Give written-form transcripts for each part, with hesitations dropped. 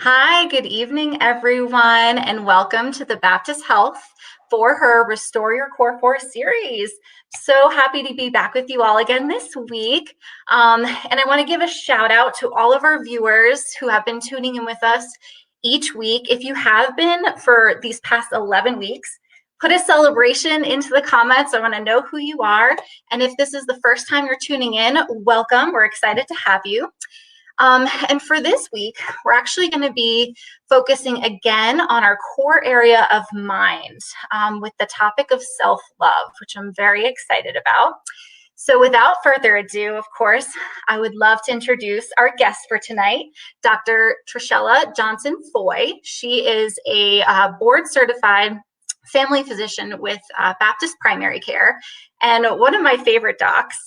Hi, good evening, everyone, and welcome to the Baptist Health for her Restore Your Core 4 series. So happy to be back with you all again this week. And I want to give a shout out to all of our viewers who have been tuning in with us each week. If you have been for these past 11 weeks, put a celebration into the comments. I want to know who you are. And if this is the first time you're tuning in, welcome. We're excited to have you. And for this week, we're actually going to be focusing again on our core area of mind with the topic of self-love, which I'm very excited about. So without further ado, of course, I would love to introduce our guest for tonight, Dr. Trishila Johnson-Foy. She is a board-certified family physician with Baptist Primary Care and one of my favorite docs.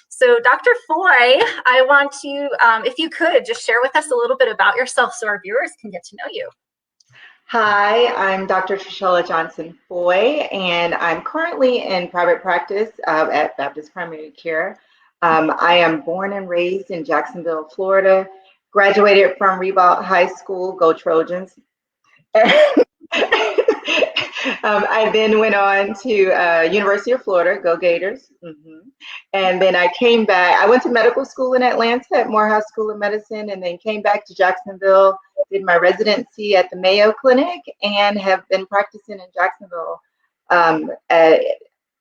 So Dr. Foy, I want you, if you could, just share with us a little bit about yourself so our viewers can get to know you. Hi, I'm Dr. Trishila Johnson Foy, and I'm currently in private practice at Baptist Primary Care. I am born and raised in Jacksonville, Florida, graduated from Ribault High School, go Trojans. I then went on to University of Florida, go Gators. And then I came back. I went to medical school in Atlanta at Morehouse School of Medicine, and then came back to Jacksonville, did my residency at the Mayo Clinic, and have been practicing in Jacksonville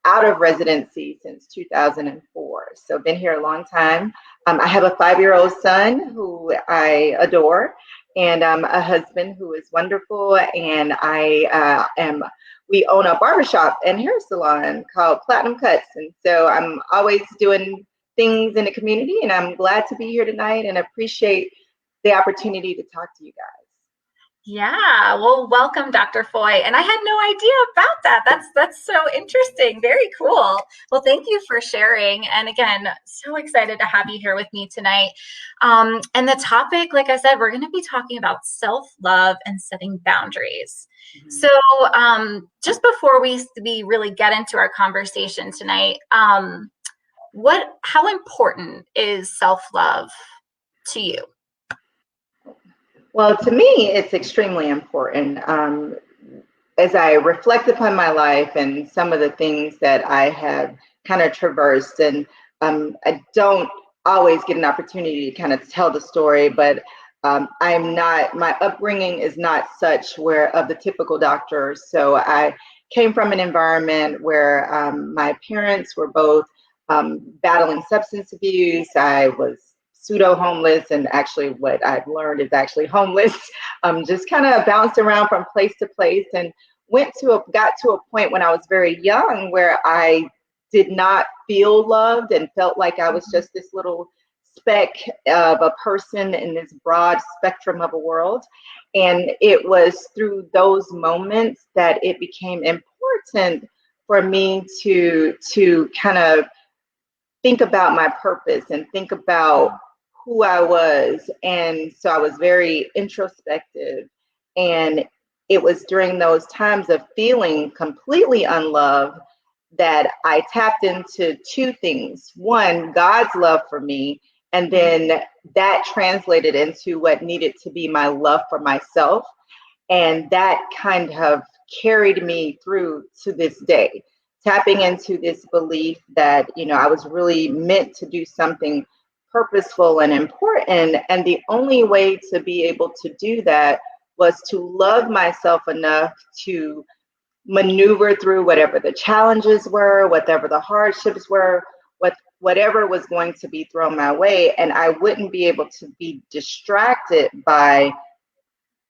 out of residency since 2004. So been here a long time. I have a 5-year-old son who I adore, and a husband who is wonderful. And we own a barbershop and hair salon called Platinum Cuts. And so I'm always doing things in the community, and I'm glad to be here tonight and appreciate the opportunity to talk to you guys. Yeah, well, welcome, Dr. Foy. And I had no idea about that. That's so interesting. Very cool. Well, thank you for sharing. And again, so excited to have you here with me tonight. And the topic, like I said, we're going to be talking about self-love and setting boundaries. So just before we really get into our conversation tonight, how important is self-love to you? Well, to me, it's extremely important. As I reflect upon my life and some of the things that I have kind of traversed, and I don't always get an opportunity to kind of tell the story, but my upbringing is not such where of the typical doctor. So I came from an environment where my parents were both battling substance abuse. I was pseudo homeless, and actually what I've learned is actually homeless. Just kind of bounced around from place to place, and got to a point when I was very young where I did not feel loved and felt like I was just this little speck of a person in this broad spectrum of a world. And it was through those moments that it became important for me to kind of think about my purpose and think about who I was. And so I was very introspective. And it was during those times of feeling completely unloved that I tapped into two things. One, God's love for me. And then that translated into what needed to be my love for myself. And that kind of carried me through to this day, tapping into this belief that, I was really meant to do something purposeful and important. And the only way to be able to do that was to love myself enough to maneuver through whatever the challenges were, whatever the hardships were, whatever was going to be thrown my way. And I wouldn't be able to be distracted by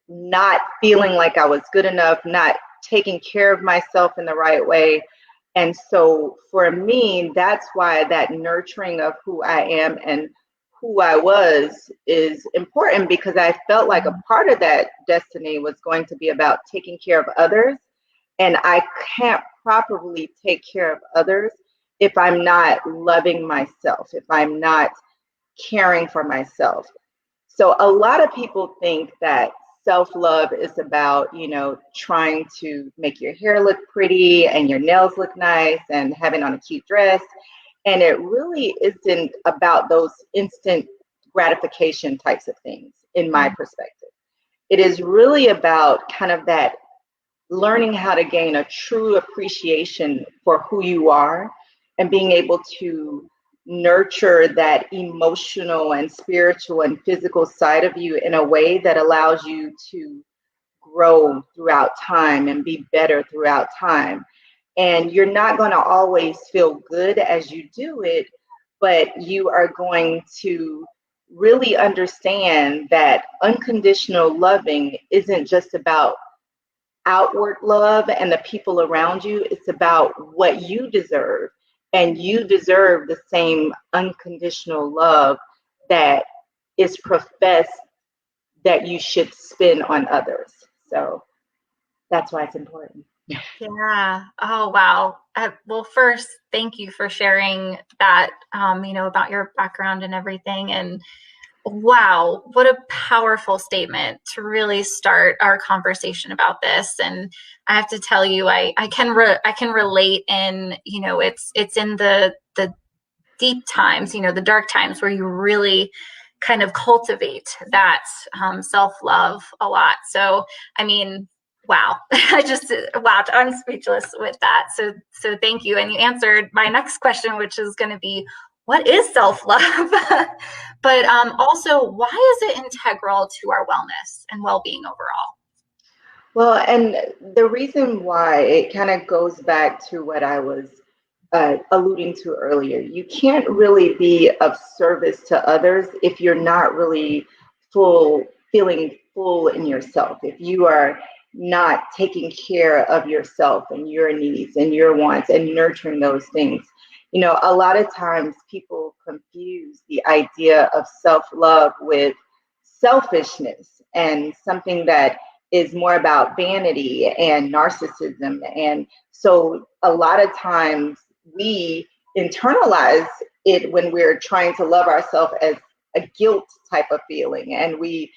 not feeling like I was good enough, not taking care of myself in the right way. And so for me, that's why that nurturing of who I am and who I was is important, because I felt like a part of that destiny was going to be about taking care of others. And I can't properly take care of others if I'm not loving myself, if I'm not caring for myself. So a lot of people think that self-love is about, trying to make your hair look pretty and your nails look nice and having on a cute dress. And it really isn't about those instant gratification types of things, in my perspective. it is really about kind of that learning how to gain a true appreciation for who you are and being able to nurture that emotional and spiritual and physical side of you in a way that allows you to grow throughout time and be better throughout time. And you're not going to always feel good as you do it, but you are going to really understand that unconditional loving isn't just about outward love and the people around you. It's about what you deserve. And you deserve the same unconditional love that is professed that you should spend on others. So that's why it's important. Yeah. Oh, wow. Well, first, thank you for sharing that, about your background and everything. And wow, what a powerful statement to really start our conversation about this. And I have to tell you, I can relate in, it's in the deep times, the dark times where you really kind of cultivate that self-love a lot. So, I mean, wow, wow, I'm speechless with that. So thank you. And you answered my next question, which is going to be, what is self-love? But also, why is it integral to our wellness and well-being overall? Well, and the reason why it kind of goes back to what I was alluding to earlier. You can't really be of service to others if you're not really feeling full in yourself. If you are not taking care of yourself and your needs and your wants and nurturing those things. You know, a lot of times people confuse the idea of self-love with selfishness and something that is more about vanity and narcissism. And so a lot of times we internalize it when we're trying to love ourselves as a guilt type of feeling. And we,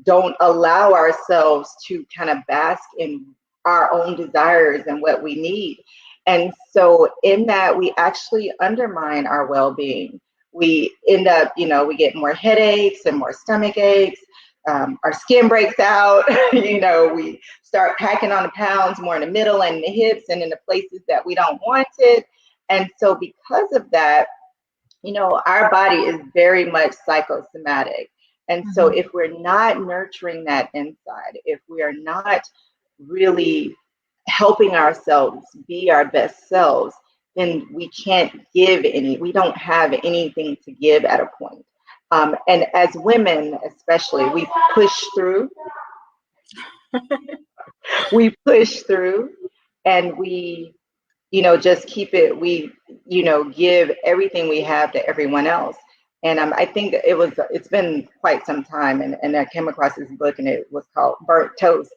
don't allow ourselves to kind of bask in our own desires and what we need. And so in that, we actually undermine our well-being. We end up, we get more headaches and more stomach aches. Our skin breaks out. We start packing on the pounds more in the middle and the hips and in the places that we don't want it. And so because of that, our body is very much psychosomatic. And so if we're not nurturing that inside, if we are not really helping ourselves be our best selves, then we we don't have anything to give at a point. And as women, especially, we push through and we, just keep it, give everything we have to everyone else. And I think it's been quite some time. And I came across this book and it was called Burnt Toast.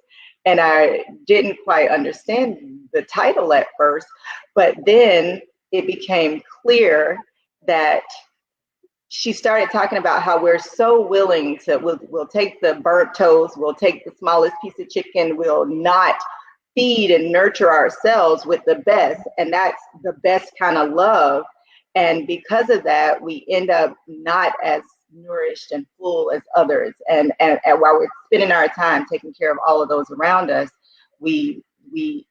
And I didn't quite understand the title at first, but then it became clear that she started talking about how we're so willing to, we'll take the burnt toast, we'll take the smallest piece of chicken, we'll not feed and nurture ourselves with the best. And that's the best kind of love. And because of that, we end up not as nourished and full as others. And while we're spending our time taking care of all of those around us, we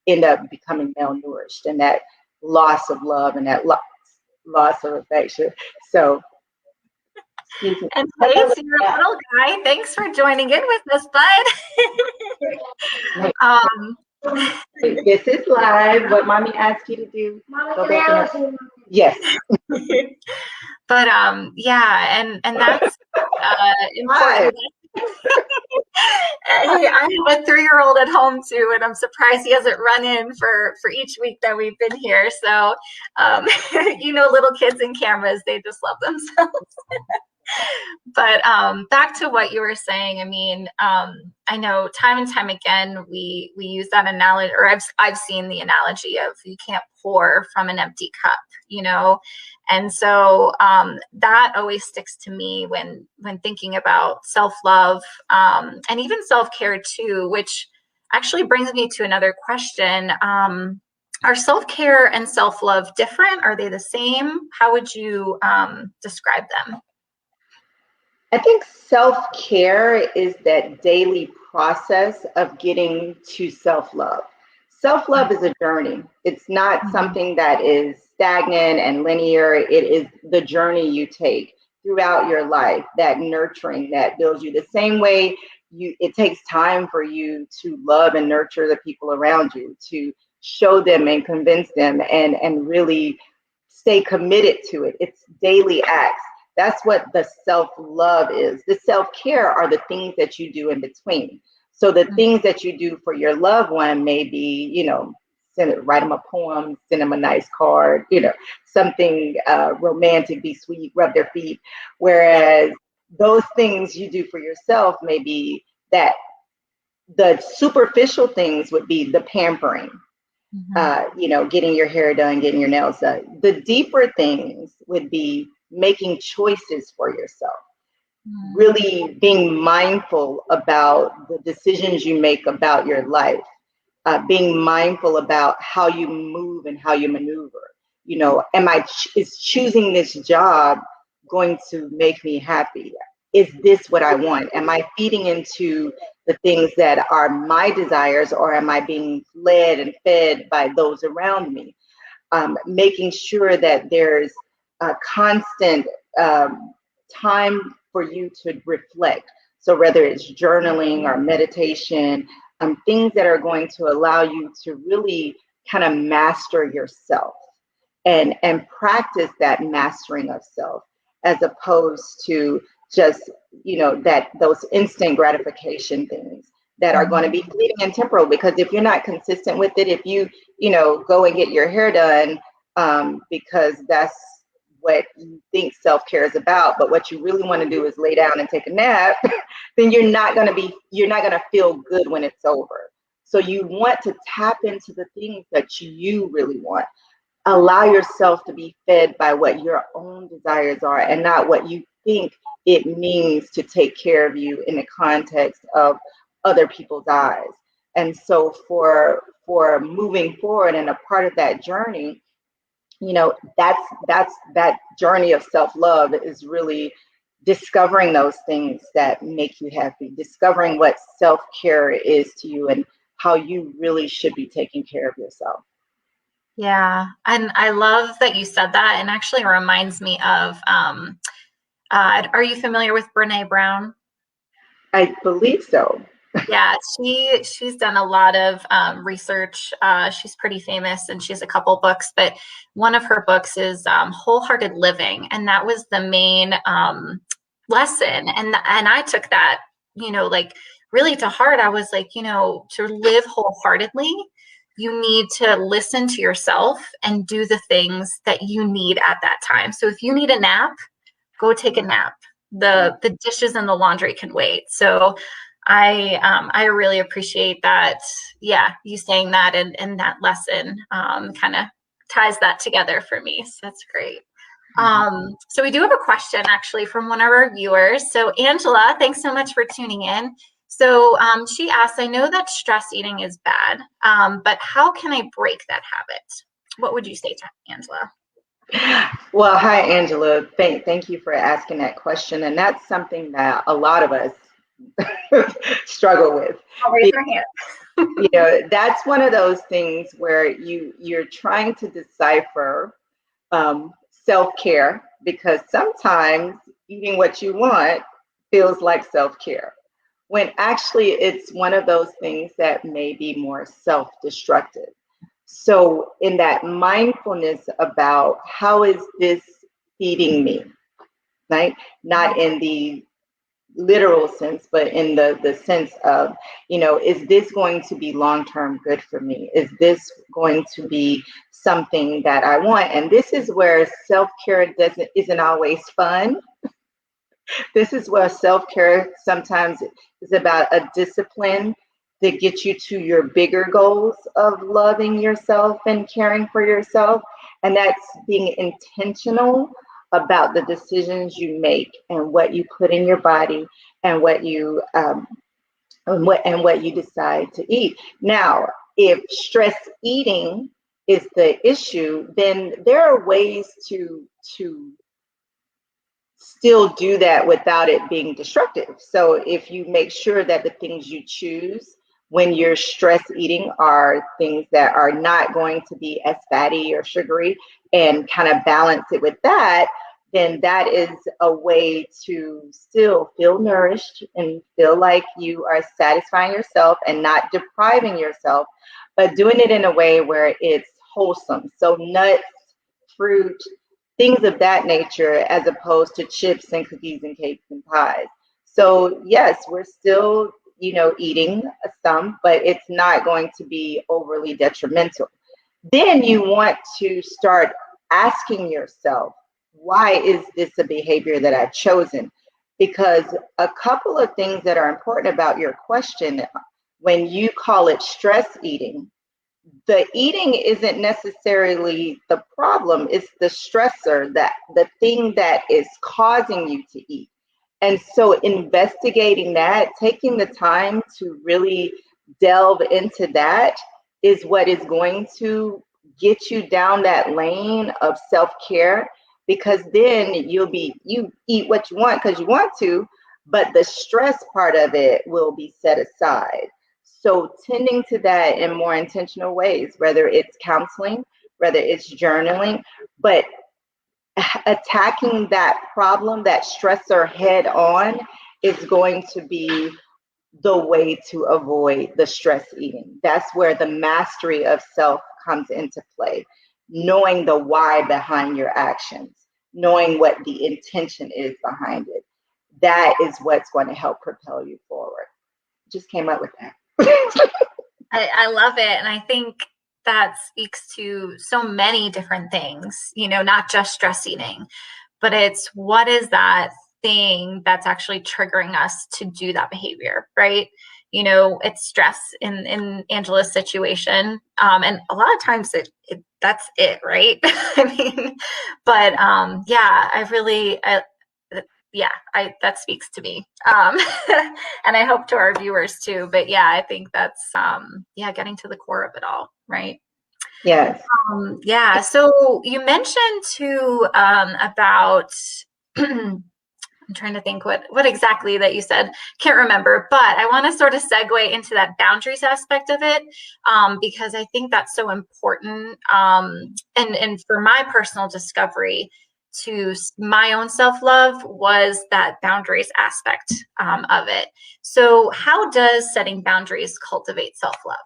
end up becoming malnourished, and that loss of love and that loss of affection. So and Pace, you're a little guy. Thanks for joining in with us, bud. This is live. What mommy asked you to do? Go back in. Yes. But yeah, and that's important. I have a 3-year-old at home too, and I'm surprised he hasn't run in for each week that we've been here. So, little kids and cameras, they just love themselves. But back to what you were saying, I mean, I know time and time again we use that analogy, or I've seen the analogy of you can't pour from an empty cup, and so that always sticks to me when thinking about self-love, and even self-care too, which actually brings me to another question. Are self-care and self-love different? Are they the same? How would you describe them? I think self-care is that daily process of getting to self-love. Self-love is a journey. It's not Mhm. something that is stagnant and linear. It is the journey you take throughout your life, that nurturing that builds you. The same way it takes time for you to love and nurture the people around you, to show them and convince them and really stay committed to it. It's daily acts. That's what the self love is. The self care are the things that you do in between. So the things that you do for your loved one may be, write them a poem, send them a nice card, something romantic, be sweet, rub their feet. Whereas those things you do for yourself may be that the superficial things would be the pampering, Mhm. getting your hair done, getting your nails done. The deeper things would be making choices for yourself, Mhm. really being mindful about the decisions you make about your life, being mindful about how you move and how you maneuver. Is choosing this job going to make me happy? Is this what I want? Am I feeding into the things that are my desires, or am I being led and fed by those around me? Making sure that there's a constant time for you to reflect. So whether it's journaling or meditation, things that are going to allow you to really kind of master yourself and practice that mastering of self, as opposed to just that those instant gratification things that are going to Mhm. be fleeting and temporal. Because if you're not consistent with it, if you go and get your hair done because that's what you think self-care is about, but what you really want to do is lay down and take a nap, then you're not going to feel good when it's over. So you want to tap into the things that you really want. Allow yourself to be fed by what your own desires are, and not what you think it means to take care of you in the context of other people's eyes. And so for moving forward and a part of that journey, that's that journey of self-love is really discovering those things that make you happy, discovering what self-care is to you, and how you really should be taking care of yourself. Yeah, and I love that you said that, and actually reminds me of, are you familiar with Brene Brown? I believe so. Yeah, she's done a lot of research. She's pretty famous, and she has a couple books. But one of her books is Wholehearted Living, and that was the main lesson. And I took that, like really to heart. I was like, to live wholeheartedly, you need to listen to yourself and do the things that you need at that time. So if you need a nap, go take a nap. Yeah. The dishes and the laundry can wait. So I really appreciate that. Yeah, you saying that, and that lesson kind of ties that together for me. So that's great. So we do have a question actually from one of our viewers. So Angela, thanks so much for tuning in. So she asked, I know that stress eating is bad, but how can I break that habit? What would you say to Angela? Well, hi, Angela. Thank you for asking that question. And that's something that a lot of us struggle with. I'll raise my hand. That's one of those things where you're trying to decipher self-care, because sometimes eating what you want feels like self-care, when actually it's one of those things that may be more self-destructive. So in that mindfulness about how is this feeding me, right? Not in the literal sense, but in the sense of, is this going to be long-term good for me? Is this going to be something that I want? And this is where self-care isn't always fun. This is where self-care sometimes is about a discipline that gets you to your bigger goals of loving yourself and caring for yourself. And that's being intentional about the decisions you make and what you put in your body, and what you decide to eat. Now, if stress eating is the issue, then there are ways to still do that without it being destructive. So if you make sure that the things you choose when you're stress eating are things that are not going to be as fatty or sugary, and kind of balance it with that, then that is a way to still feel nourished and feel like you are satisfying yourself and not depriving yourself, but doing it in a way where it's wholesome. So nuts, fruit, things of that nature, as opposed to chips and cookies and cakes and pies. So yes, we're still, eating some, but it's not going to be overly detrimental. Then you want to start asking yourself, why is this a behavior that I've chosen? Because a couple of things that are important about your question, when you call it stress eating, the eating isn't necessarily the problem, it's the stressor, that the thing that is causing you to eat. And so investigating that, taking the time to really delve into that, is what is going to get you down that lane of self-care, because then you eat what you want because you want to, but the stress part of it will be set aside. So tending to that in more intentional ways, whether it's counseling, whether it's journaling, but attacking that problem, that stressor head on, is going to be the way to avoid the stress eating. That's where the mastery of self comes into play. Knowing the why behind your actions, knowing what the intention is behind it. That is what's going to help propel you forward. Just came up with that. I love it. And I think that speaks to so many different things, not just stress eating, but it's what is that thing that's actually triggering us to do that behavior, right? It's stress in Angela's situation. And a lot of times that's it, right? I mean, but yeah, that speaks to me. And I hope to our viewers too. But yeah, I think that's getting to the core of it all, right? Yes. Yeah. So you mentioned too about I'm trying to think what exactly that you said. Can't remember, but I want to sort of segue into that boundaries aspect of it, because I think that's so important. And for my personal discovery to my own self-love was that boundaries aspect of it. So how does setting boundaries cultivate self-love?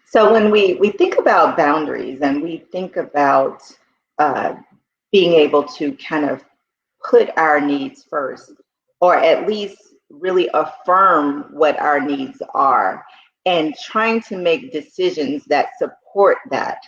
So when we think about boundaries and we think about uh, being able to kind of put our needs first, or at least really affirm what our needs are, and trying to make decisions that support that,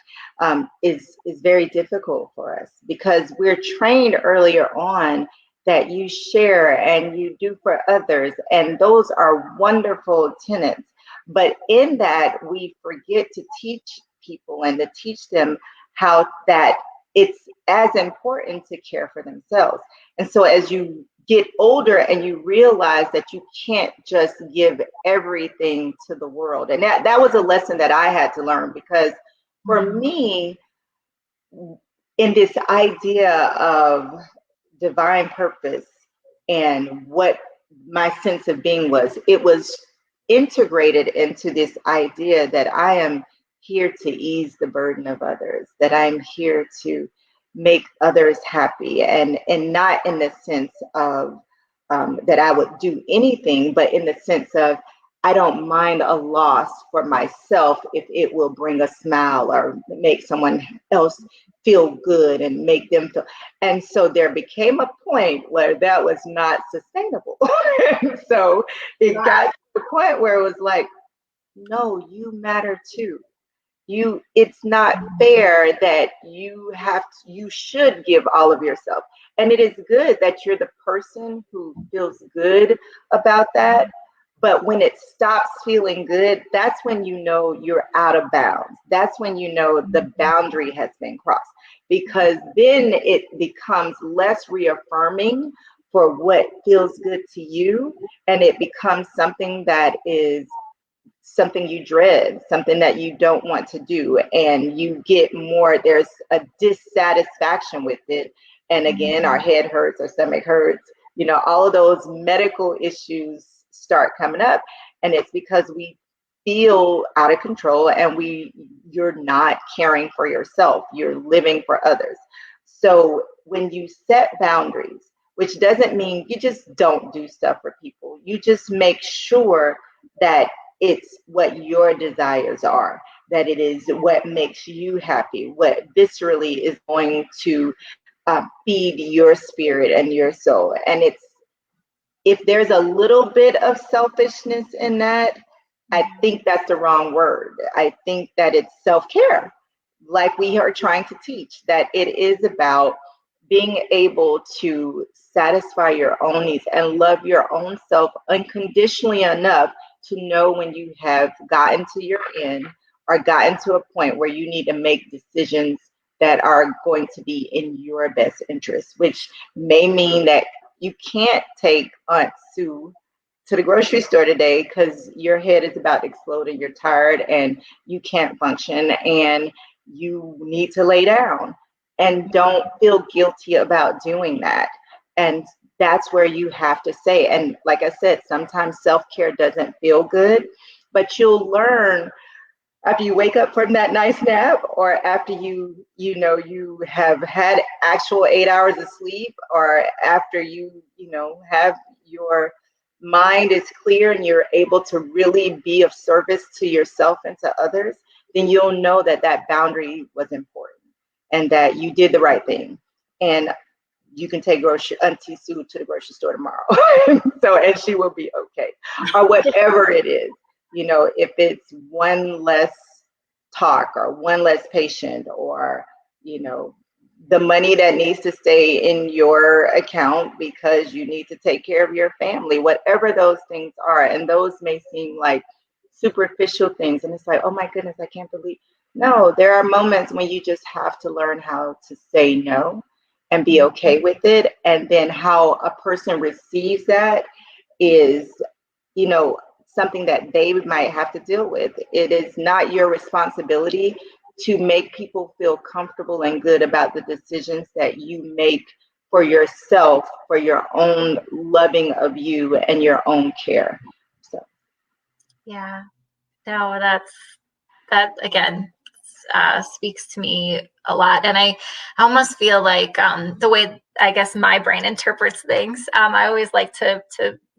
is very difficult for us, because we're trained earlier on that you share and you do for others, and those are wonderful tenets. But in that, we forget to teach people and to teach them how that it's as important to care for themselves. And so as you get older and you realize that you can't just give everything to the world. And that was a lesson that I had to learn, because for me, in this idea of divine purpose and what my sense of being was, it was integrated into this idea that I am here to ease the burden of others, that I'm here to make others happy, and not in the sense of that I would do anything, but in the sense of I don't mind a loss for myself if it will bring a smile or make someone else feel good and make them feel. And so there became a point where that was not sustainable. So it got to the point where it was like, no, you matter too. It's not fair that you should give all of yourself. And it is good that you're the person who feels good about that. But when it stops feeling good, that's when you know you're out of bounds. That's when you know the boundary has been crossed, because then it becomes less reaffirming for what feels good to you. And it becomes something that is something you dread, something that you don't want to do, and you get more, there's a dissatisfaction with it. And again, our head hurts, our stomach hurts, all of those medical issues start coming up. And it's because we feel out of control and you're not caring for yourself, you're living for others. So when you set boundaries, which doesn't mean you just don't do stuff for people, you just make sure that it's what your desires are, that it is what makes you happy, what viscerally is going to feed your spirit and your soul. And if there's a little bit of selfishness in that, I think that's the wrong word. I think that it's self-care, like we are trying to teach, that it is about being able to satisfy your own needs and love your own self unconditionally enough to know when you have gotten to your end or gotten to a point where you need to make decisions that are going to be in your best interest, which may mean that you can't take Aunt Sue to the grocery store today because your head is about to explode and you're tired and you can't function and you need to lay down. And don't feel guilty about doing that. And that's where you have to say, and like I said, sometimes self-care doesn't feel good, but you'll learn after you wake up from that nice nap, or after you have had actual 8 hours of sleep, or after have your mind is clear and you're able to really be of service to yourself and to others, then you'll know that that boundary was important and that you did the right thing. And you can take Auntie Sue to the grocery store tomorrow. And she will be okay. Or whatever it is, if it's one less talk or one less patient, or, the money that needs to stay in your account because you need to take care of your family, whatever those things are. And those may seem like superficial things. And it's like, oh my goodness, I can't believe. No, there are moments when you just have to learn how to say no and be okay with it. And then how a person receives that is, something that they might have to deal with. It is not your responsibility to make people feel comfortable and good about the decisions that you make for yourself, for your own loving of you and your own care. So Yeah, no, that again speaks to me a lot. And I almost feel like the way I guess my brain interprets things, I always like to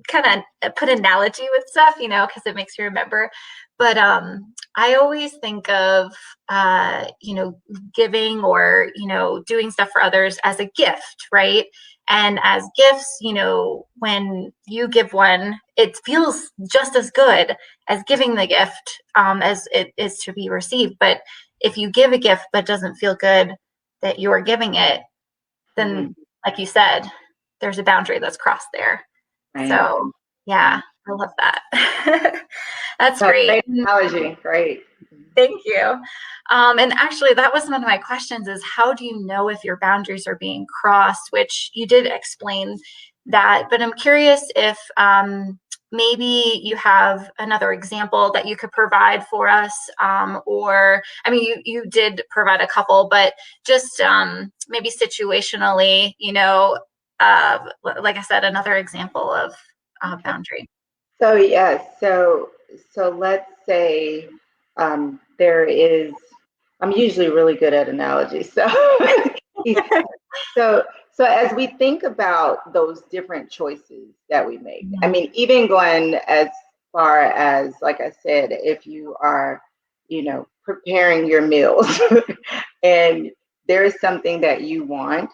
kind of put analogy with stuff, because it makes you remember. But I always think of, giving or, doing stuff for others as a gift, right? And as gifts, when you give one, it feels just as good as giving the gift as it is to be received. But if you give a gift but doesn't feel good that you're giving it, then, like you said, there's a boundary that's crossed there. right. So, yeah, I love that. That's great. Great analogy. Great. Thank you. And actually, that was one of my questions is how do you know if your boundaries are being crossed, which you did explain that, but I'm curious if maybe you have another example that you could provide for us, or, I mean, you did provide a couple, but just maybe situationally, like I said, another example of boundary. So yes, so let's say there is. I'm usually really good at analogies, so so as we think about those different choices that we make, I mean, even going as far as, like I said, if you are, preparing your meals and there is something that you want,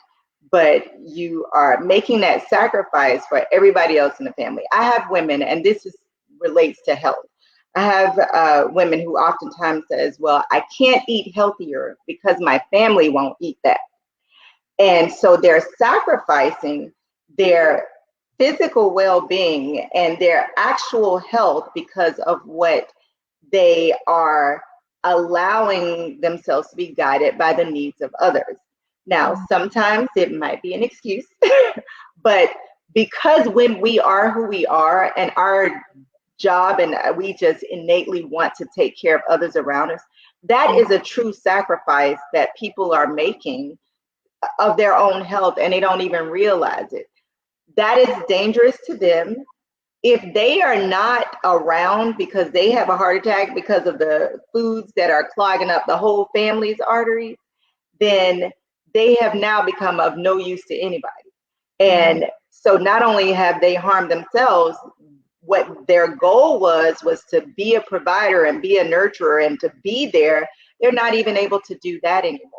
but you are making that sacrifice for everybody else in the family. I have women, and relates to health. I have women who oftentimes says, well, I can't eat healthier because my family won't eat that. And so they're sacrificing their physical well-being and their actual health because of what they are allowing themselves to be guided by the needs of others. Now, sometimes it might be an excuse, but because when we are who we are and our job and we just innately want to take care of others around us, that is a true sacrifice that people are making of their own health and they don't even realize it. That is dangerous to them. If they are not around because they have a heart attack because of the foods that are clogging up the whole family's arteries, then they have now become of no use to anybody. And so not only have they harmed themselves, what their goal was to be a provider and be a nurturer and to be there, they're not even able to do that anymore.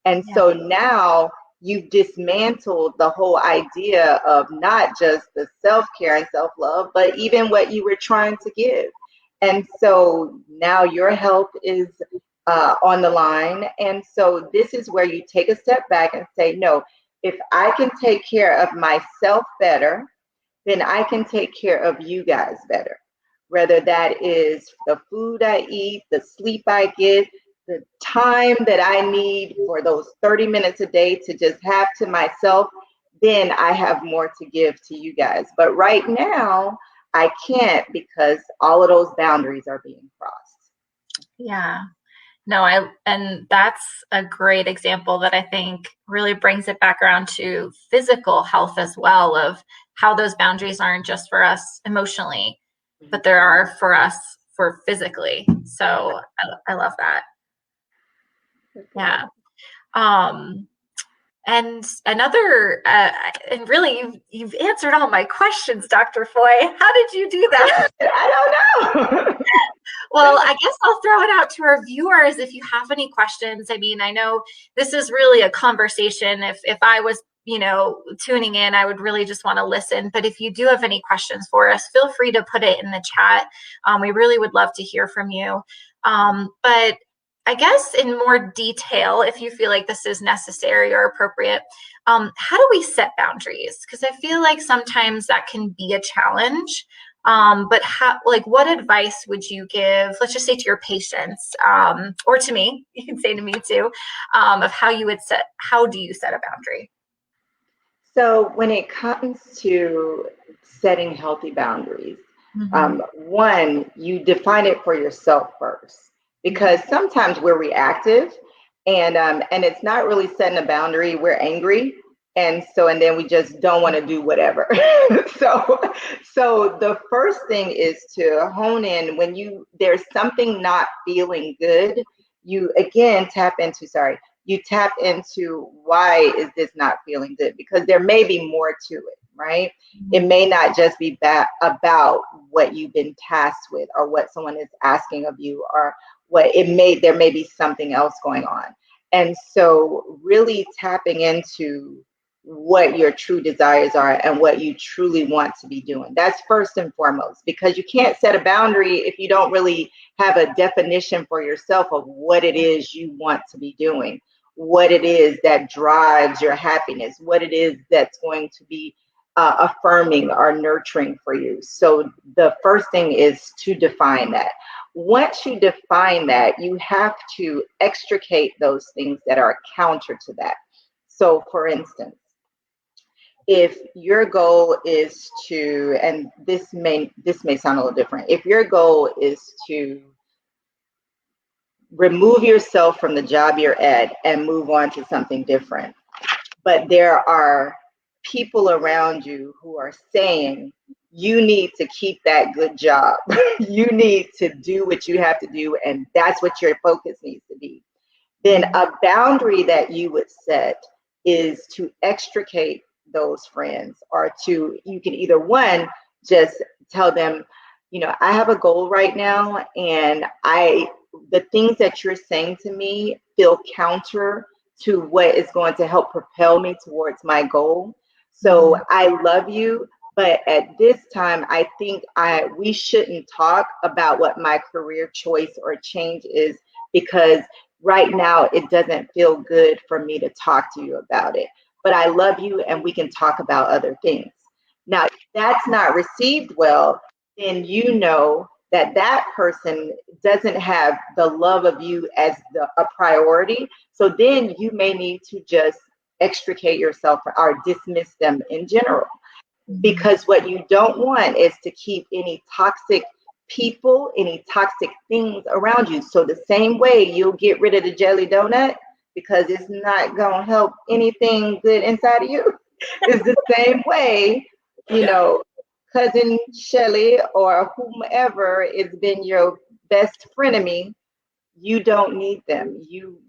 And Yeah. so now you've dismantled the whole idea of not just the self-care and self-love, but even what you were trying to give. And so now your health is on the line. And so this is where you take a step back and say, no, if I can take care of myself better, then I can take care of you guys better. Whether that is the food I eat, the sleep I get, the time that I need for those 30 minutes a day to just have to myself, then I have more to give to you guys. But right now, I can't because all of those boundaries are being crossed. Yeah. No, and that's a great example that I think really brings it back around to physical health as well, of how those boundaries aren't just for us emotionally, but there are for us for physically. So I love that. Yeah. Um, and another, and really, you've answered all my questions, Dr. Foy. How did you do that? I don't know. Well, I guess I'll throw it out to our viewers if you have any questions. I mean, I know this is really a conversation. If I was, tuning in, I would really just want to listen. But if you do have any questions for us, feel free to put it in the chat. We really would love to hear from you. But I guess in more detail, if you feel like this is necessary or appropriate, how do we set boundaries? Because I feel like sometimes that can be a challenge. But how, like, what advice would you give, let's just say to your patients, or to me, you can say to me too, of how do you set a boundary? So when it comes to setting healthy boundaries, Mm-hmm. one, you define it for yourself first, Mm-hmm. because sometimes we're reactive, and it's not really setting a boundary. We're angry, and then we just don't want to do whatever. so so the first thing is to hone in when there's something not feeling good. You again tap into why is this not feeling good, because there may be more to it, right? It may not just be about what you've been tasked with or what someone is asking of you, or there may be something else going on. And so really tapping into what your true desires are and what you truly want to be doing. That's first and foremost, because you can't set a boundary if you don't really have a definition for yourself of what it is you want to be doing, what it is that drives your happiness, what it is that's going to be affirming or nurturing for you. So the first thing is to define that. Once you define that, you have to extricate those things that are counter to that. So for instance, if your goal is to, and this may sound a little different, if your goal is to remove yourself from the job you're at and move on to something different, but there are people around you who are saying you need to keep that good job. You need to do what you have to do, and that's what your focus needs to be. Then a boundary that you would set is to extricate those friends, or you can either one, just tell them, I have a goal right now, and the things that you're saying to me feel counter to what is going to help propel me towards my goal. So I love you, but at this time, I think we shouldn't talk about what my career choice or change is, because right now it doesn't feel good for me to talk to you about it. But I love you, and we can talk about other things. Now, if that's not received well, then you know that person doesn't have the love of you as a priority. So then you may need to just extricate yourself or dismiss them in general, because what you don't want is to keep any toxic people, any toxic things around you. So the same way you'll get rid of the jelly donut, because it's not going to help anything good inside of you. It's the same way, you Yeah. know, cousin Shelly or whomever has been your best frenemy, you don't need them. You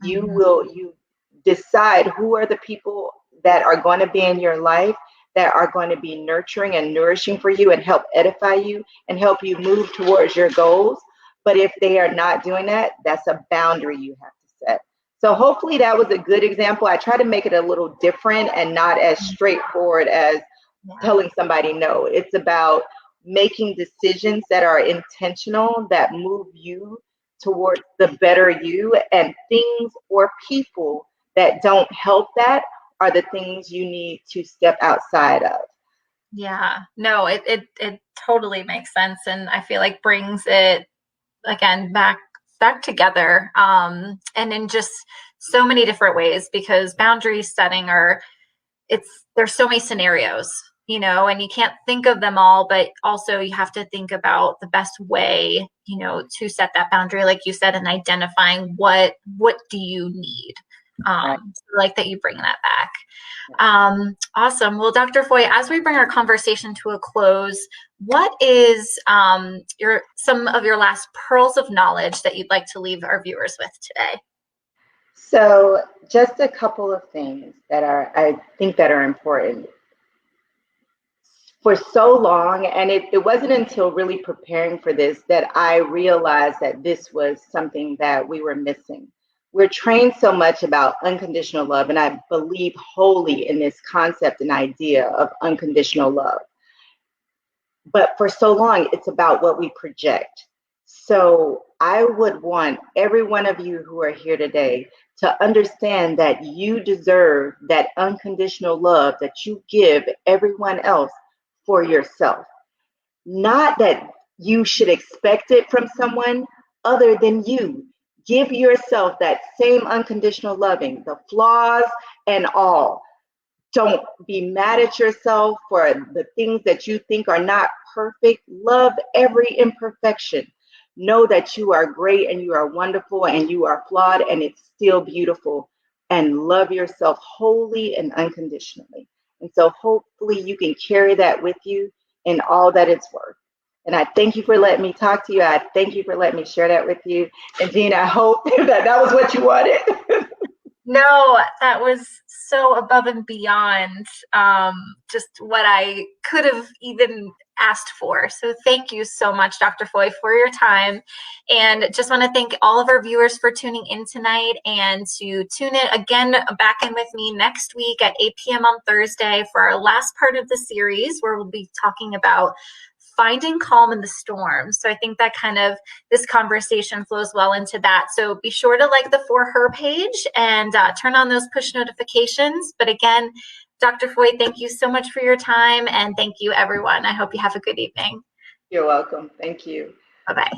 decide who are the people that are going to be in your life, that are going to be nurturing and nourishing for you and help edify you and help you move towards your goals. But if they are not doing that, that's a boundary you have to set. So hopefully that was a good example. I try to make it a little different and not as straightforward as Yeah. telling somebody no. It's about making decisions that are intentional, that move you towards the better you, and things or people that don't help that are the things you need to step outside of. Yeah. No, it totally makes sense. And I feel like brings it again back together. And in just so many different ways, because boundary setting are there's so many scenarios, and you can't think of them all, but also you have to think about the best way, to set that boundary, like you said, and identifying what do you need. Right. So I like that you bring that back. Awesome. Well, Dr. Foy, as we bring our conversation to a close, what is some of your last pearls of knowledge that you'd like to leave our viewers with today? So, just a couple of things that I think that are important. For so long, and it wasn't until really preparing for this that I realized that this was something that we were missing. We're trained so much about unconditional love, and I believe wholly in this concept and idea of unconditional love. But for so long, it's about what we project. So I would want every one of you who are here today to understand that you deserve that unconditional love that you give everyone else for yourself. Not that you should expect it from someone other than you. Give yourself that same unconditional loving, the flaws and all. Don't be mad at yourself for the things that you think are not perfect. Love every imperfection. Know that you are great and you are wonderful and you are flawed and it's still beautiful. And love yourself wholly and unconditionally. And so hopefully you can carry that with you in all that it's worth. And I thank you for letting me talk to you. I thank you for letting me share that with you. And Jean, I hope that was what you wanted. No, that was so above and beyond just what I could have even asked for. So thank you so much, Dr. Foy, for your time. And just want to thank all of our viewers for tuning in tonight, and to tune in again back in with me next week at 8 p.m. on Thursday for our last part of the series, where we'll be talking about finding calm in the storm. So I think that this conversation flows well into that. So be sure to like the For Her page and turn on those push notifications. But again, Dr. Foy, thank you so much for your time, and thank you, everyone. I hope you have a good evening. You're welcome. Thank you. Bye-bye.